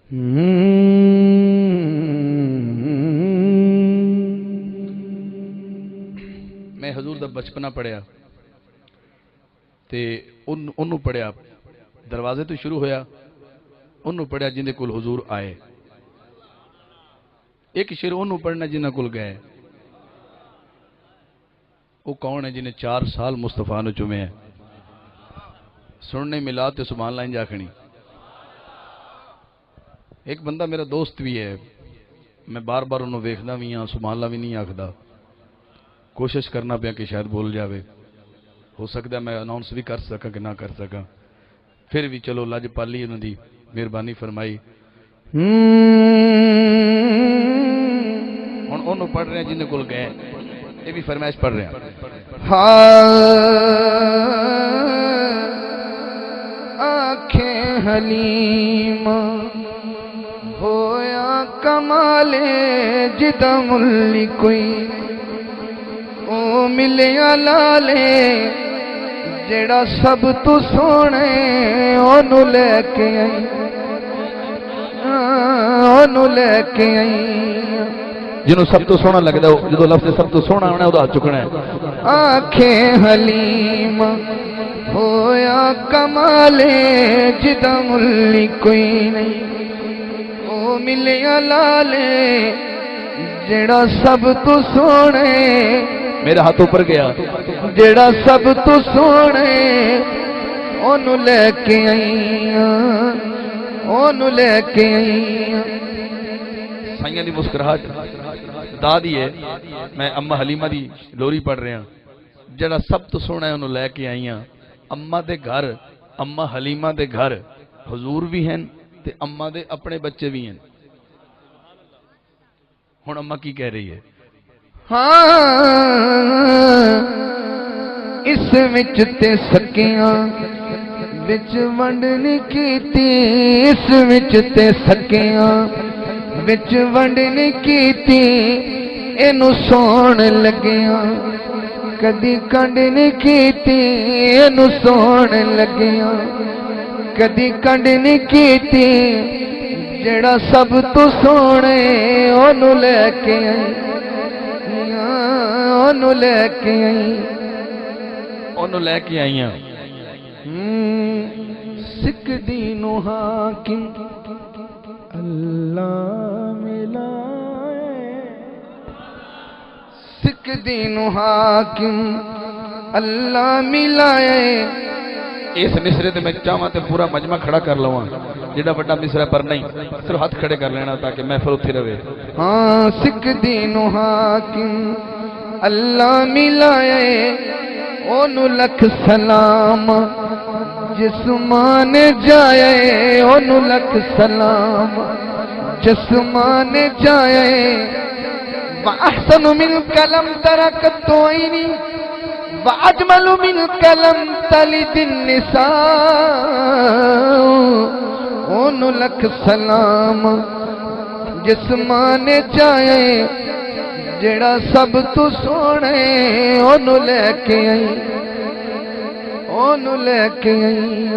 میں حضور دا بچپنا پڑھیا تے انہوں پڑھیا دروازے تو شروع ہویا انہوں پڑھیا جن دے کول حضور آئے ایک شعر انہوں پڑھنا جنہ کول گئے وہ کون ہے جنہیں 4 سال مصطفیٰ نے چومے ہیں سننے ملا تے سبحان اللہ انجا کھنی ایک بندہ میرا دوست بھی ہے میں بار بار انہوں ویکھنا بھی ہاں سبحان اللہ بھی نہیں آکھدا کوشش کرنا پیا کہ شاید بول جاوے ہو سکتا ہے میں اناؤنس بھی کر سکا کہ نہ کر سکا پھر بھی چلو لج پالی انہوں دی مہربانی فرمائی انہوں پڑھ رہے ہیں جنہیں کل گئے یہ بھی فرمائش پڑھ رہے ہیں آنکھیں حلیم ہویا کمال جدہ ملی کوئی او ملیا لالے جڑا سب تو سونے انہوں لے کے آئی انہوں لے کے آئی جنہوں سب تو سونا لگ دا جدو لفظ سب تو سونا ہونا ہے وہ چکنا ہے آنکھیں حلیم ہویا کمال جدہ ملی کوئی نہیں او ملیا لالے جڑا سب تو سونے میرا ہاتھ اوپر گیا جڑا سب تو سونے انہوں لے کے آئیاں انہوں لے کے آئیاں سائیاں دی مسکراہٹ دادی ہے میں اماں حلیمہ دی لوری پڑھ رہے ہیں جڑا سب تو سونا ہے انہوں لے کے آئیاں اماں دے گھر اماں حلیمہ دے گھر حضور بھی ہیں تے اماں دے اپنے بچے بھی ہیں ہن اماں کی کہہ رہی ہے ہاں اس وچ تے سکیاں وچ ونڈنی کیتی اس وچ تے سکیاں وچ ونڈنی کیتی اینو سون لگیاں کدی کنڈ نہیں کیتی اینو سون لگیاں کدی کنڈ نہیں کیتی جڑا سب تو سونے انہوں لے کے آئی انہوں لے کے آئی انہوں لے کے آئیاں سکھ دینو حاکم اللہ ملائے سکھ دینو حاکم اللہ ملائے اس مصرے تے میں چاہواں تے پورا مجمع کھڑا کر لواں جڑا بڑا مصرا پر نہیں صرف ہاتھ کھڑے کر لینا تاکہ محفل اتھی رہے ہاں سکھ دینو حاکم اللہ ملائے اونو لکھ سلام جسمان جائے اونو لکھ سلام جسمان جائے وَأَحْسَنُ مِنْكَ لَمْ تَرَكَتُ عَيْنِي وَأَجْمَلُ مِنْكَ لَمْ تَلِدِ النِّسَاءُ اونو لکھ سلام جسمان جائے جڑا سب تو سونے انہوں لے کے آئی انہوں لے کے آئی